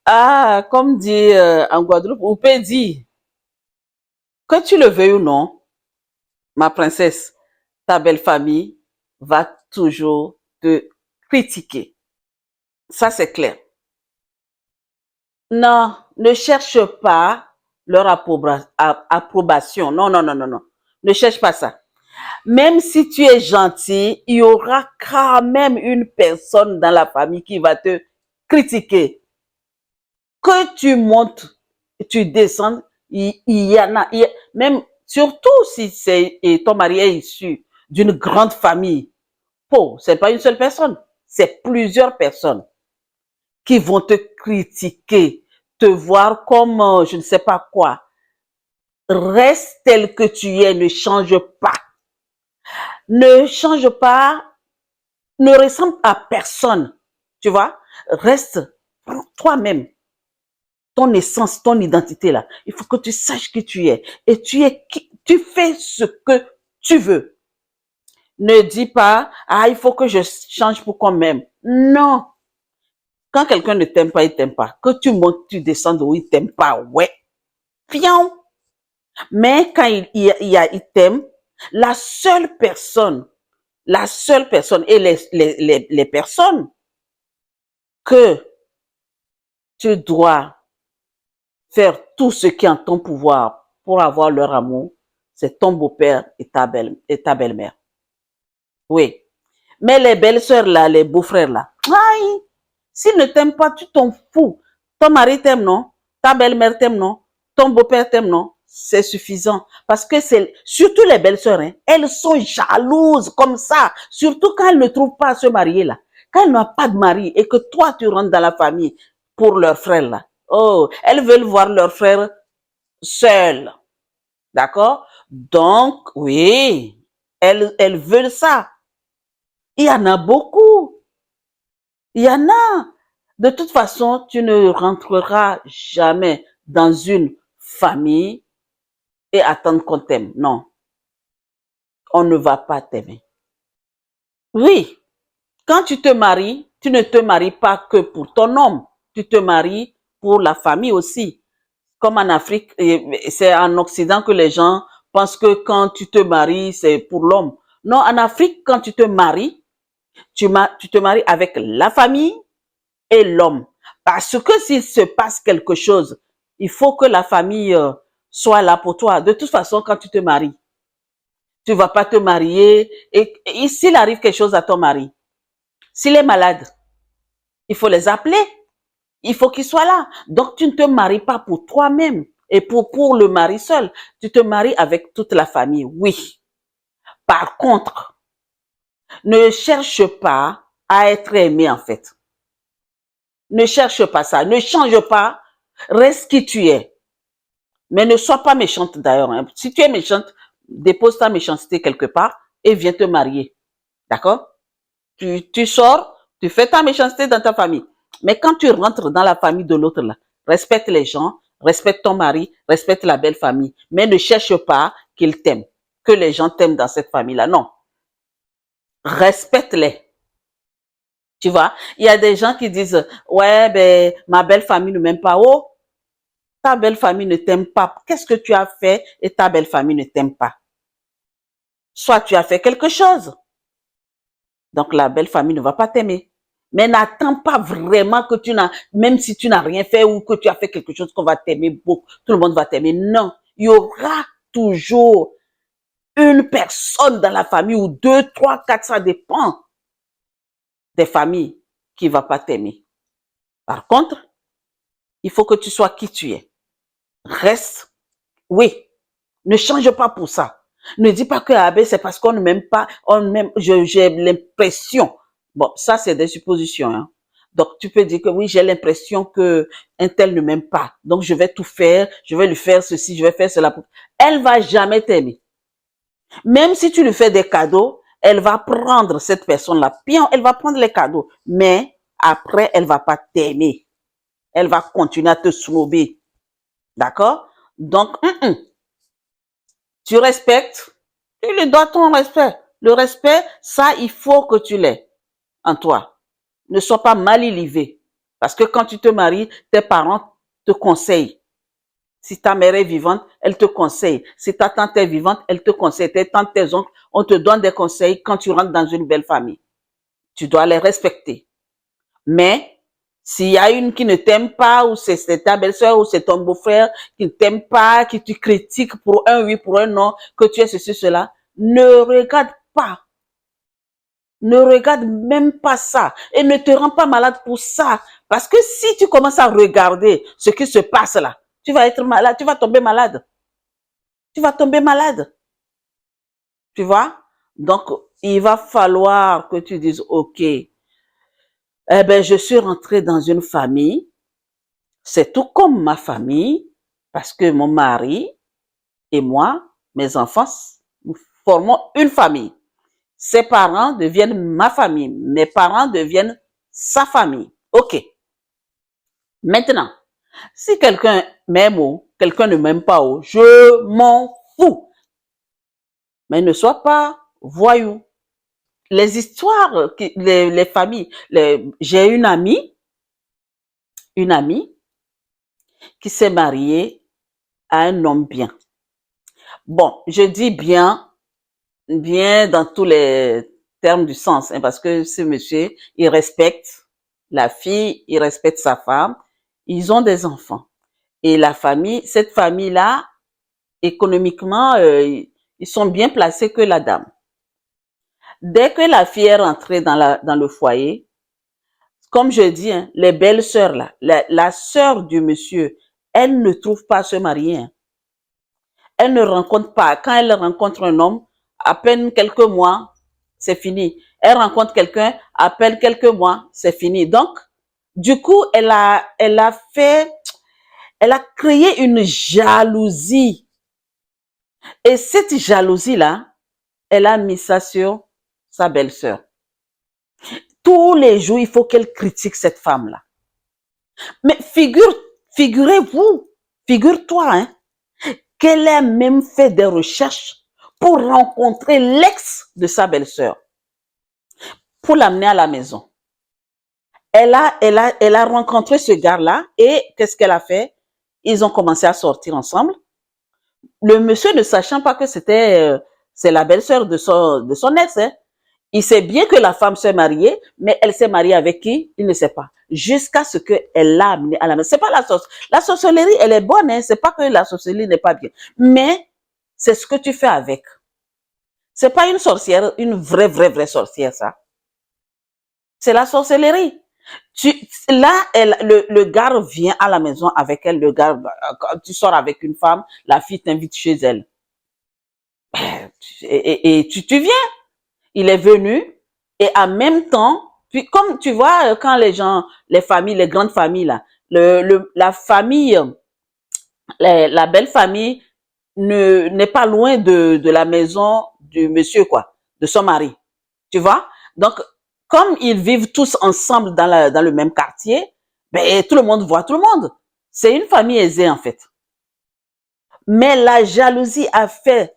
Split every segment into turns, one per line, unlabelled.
Ah, comme dit en Guadeloupe, ou peut dire, que tu le veuilles ou non, ma princesse, ta belle famille va toujours te critiquer. Ça, c'est clair. Non, ne cherche pas leur approbation. Non, non, non, non, non. Ne cherche pas ça. Même si tu es gentil, il y aura quand même une personne dans la famille qui va te critiquer. Que tu montes, tu descends, il y en a, même surtout si c'est et ton mari est issu d'une grande famille. Oh, c'est pas une seule personne, c'est plusieurs personnes qui vont te critiquer, te voir comme je ne sais pas quoi. Reste tel que tu es, ne change pas. Ne change pas, ne ressemble à personne. Tu vois? Reste toi-même. Ton essence, ton identité là. Il faut que tu saches qui tu es. Et tu fais ce que tu veux. Ne dis pas, ah, il faut que je change pour qu'on m'aime. Non. Quand quelqu'un ne t'aime pas, il t'aime pas. Que tu montes, tu descends de où il t'aime pas. Ouais. Pion. Mais quand il t'aime, la seule personne et les personnes que tu dois faire tout ce qui est en ton pouvoir pour avoir leur amour, c'est ton beau-père et ta belle-mère. Oui. Mais les belles-sœurs là, les beaux-frères là, aïe, s'ils ne t'aiment pas, tu t'en fous. Ton mari t'aime, non? Ta belle-mère t'aime, non? Ton beau-père t'aime, non? C'est suffisant. Parce que c'est, surtout les belles-sœurs, hein, elles sont jalouses comme ça. Surtout quand elles ne trouvent pas à se marier là. Quand elles n'ont pas de mari et que toi tu rentres dans la famille pour leur frère là. Oh, elles veulent voir leur frère seul. D'accord? Donc, oui, elles veulent ça. Il y en a beaucoup. Il y en a. De toute façon, tu ne rentreras jamais dans une famille et attendre qu'on t'aime. Non, on ne va pas t'aimer. Oui, quand tu te maries, tu ne te maries pas que pour ton homme. Tu te maries pour la famille aussi. Comme en Afrique, c'est en Occident que les gens pensent que quand tu te maries, c'est pour l'homme. Non, en Afrique, quand tu te maries, tu te maries avec la famille et l'homme. Parce que s'il se passe quelque chose, il faut que la famille soit là pour toi. De toute façon, quand tu te maries, tu vas pas te marier et s'il arrive quelque chose à ton mari, s'il est malade, il faut les appeler. Il faut qu'il soit là. Donc, tu ne te maries pas pour toi-même et pour le mari seul. Tu te maries avec toute la famille, oui. Par contre, ne cherche pas à être aimé en fait. Ne cherche pas ça. Ne change pas. Reste qui tu es. Mais ne sois pas méchante d'ailleurs. Hein. Si tu es méchante, dépose ta méchanceté quelque part et viens te marier. D'accord? Tu sors, tu fais ta méchanceté dans ta famille. Mais quand tu rentres dans la famille de l'autre, là, respecte les gens, respecte ton mari, respecte la belle famille. Mais ne cherche pas qu'ils t'aiment, que les gens t'aiment dans cette famille-là. Non. Respecte-les. Tu vois, il y a des gens qui disent, ouais, ben, ma belle famille ne m'aime pas. Oh, ta belle famille ne t'aime pas. Qu'est-ce que tu as fait et ta belle famille ne t'aime pas? Soit tu as fait quelque chose. Donc la belle famille ne va pas t'aimer. Mais n'attends pas vraiment que tu n'as, même si tu n'as rien fait ou que tu as fait quelque chose qu'on va t'aimer beaucoup, tout le monde va t'aimer. Non, il y aura toujours une personne dans la famille ou deux, trois, quatre, ça dépend des familles qui va pas t'aimer. Par contre, il faut que tu sois qui tu es. Reste, oui, ne change pas pour ça. Ne dis pas que ah, c'est parce qu'on ne m'aime pas, on m'aime, j'ai l'impression. Bon, ça c'est des suppositions. Hein. Donc tu peux dire que oui, j'ai l'impression que un tel ne m'aime pas. Donc je vais tout faire, je vais lui faire ceci, je vais faire cela. Elle va jamais t'aimer. Même si tu lui fais des cadeaux, elle va prendre cette personne-là. Bien, elle va prendre les cadeaux, mais après elle va pas t'aimer. Elle va continuer à te snober. D'accord? Donc, tu respectes, tu lui dois ton respect. Le respect, ça, il faut que tu l'aies en toi. Ne sois pas mal élevé. Parce que quand tu te maries, tes parents te conseillent. Si ta mère est vivante, elle te conseille. Si ta tante est vivante, elle te conseille. Tes tantes, tes oncles, on te donne des conseils quand tu rentres dans une belle famille. Tu dois les respecter. Mais s'il y a une qui ne t'aime pas, ou c'est ta belle-sœur, ou c'est ton beau-frère qui ne t'aime pas, qui te critique pour un oui, pour un non, que tu es ceci, cela, ne regarde pas. Ne regarde même pas ça. Et ne te rends pas malade pour ça. Parce que si tu commences à regarder ce qui se passe là, tu vas être malade, tu vas tomber malade. Tu vas tomber malade. Tu vois? Donc, il va falloir que tu dises, OK, eh ben, je suis rentrée dans une famille. C'est tout comme ma famille, parce que mon mari et moi, mes enfants, nous formons une famille. Ses parents deviennent ma famille. Mes parents deviennent sa famille. OK. Maintenant, si quelqu'un m'aime ou quelqu'un ne m'aime pas, je m'en fous. Mais ne sois pas voyou. Les histoires, les familles, j'ai une amie qui s'est mariée à un homme bien. Bon, je dis bien dans tous les termes du sens, hein, parce que ce monsieur, il respecte la fille, il respecte sa femme, ils ont des enfants. Et la famille, cette famille-là, économiquement, ils sont bien placés que la dame. Dès que la fille est rentrée dans le foyer, comme je dis, hein, les belles sœurs là, la sœur du monsieur, elle ne trouve pas à se marier. Hein. Elle ne rencontre pas. Quand elle rencontre un homme, à peine quelques mois, c'est fini. Elle rencontre quelqu'un, à peine quelques mois, c'est fini. Donc, du coup, elle a créé une jalousie. Et cette jalousie-là, elle a mis ça sur sa belle-sœur. Tous les jours, il faut qu'elle critique cette femme-là. Mais figurez-vous, figure-toi, hein, qu'elle a même fait des recherches pour rencontrer l'ex de sa belle-sœur, pour l'amener à la maison. Elle a rencontré ce gars-là et qu'est-ce qu'elle a fait? Ils ont commencé à sortir ensemble. Le monsieur ne sachant pas que c'est la belle-sœur de son ex, hein. Il sait bien que la femme s'est mariée, mais elle s'est mariée avec qui? Il ne sait pas. Jusqu'à ce qu'elle l'a amenée à la maison. C'est pas la sauce. La sorcellerie, elle est bonne, hein. C'est pas que la sorcellerie n'est pas bien. Mais, c'est ce que tu fais avec. C'est pas une sorcière, une vraie sorcière, ça. C'est la sorcellerie. Là, le gars vient à la maison avec elle. Le gars, tu sors avec une femme, la fille t'invite chez elle. Et tu viens. Il est venu et en même temps, puis comme tu vois, quand les familles, les grandes familles là, la famille, la belle famille n'est pas loin de la maison du monsieur quoi, de son mari, tu vois. Donc comme ils vivent tous ensemble dans le même quartier, ben tout le monde voit tout le monde. C'est une famille aisée en fait. Mais la jalousie a fait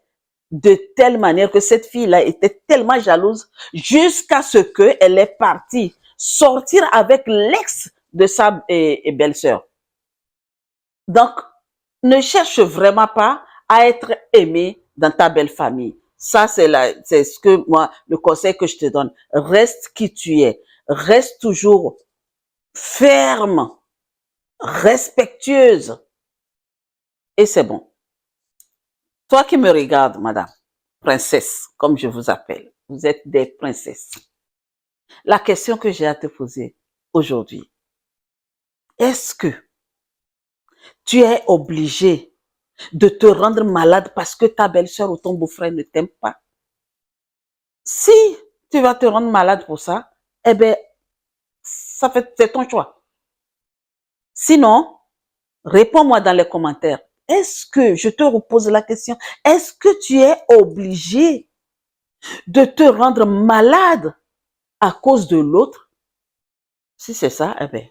de telle manière que cette fille-là était tellement jalouse jusqu'à ce qu'elle est partie sortir avec l'ex de sa belle-sœur. Donc, ne cherche vraiment pas à être aimé dans ta belle famille. Ça, c'est ce que moi, le conseil que je te donne. Reste qui tu es. Reste toujours ferme, respectueuse. Et c'est bon. Toi qui me regardes, madame, princesse, comme je vous appelle, vous êtes des princesses. La question que j'ai à te poser aujourd'hui, est-ce que tu es obligé de te rendre malade parce que ta belle-sœur ou ton beau-frère ne t'aime pas? Si tu vas te rendre malade pour ça, eh bien, c'est ton choix. Sinon, réponds-moi dans les commentaires. Est-ce que, je te repose la question, est-ce que tu es obligé de te rendre malade à cause de l'autre? Si c'est ça, eh bien,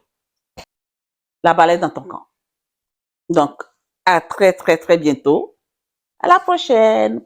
la balle est dans ton camp. Donc, à très bientôt. À la prochaine.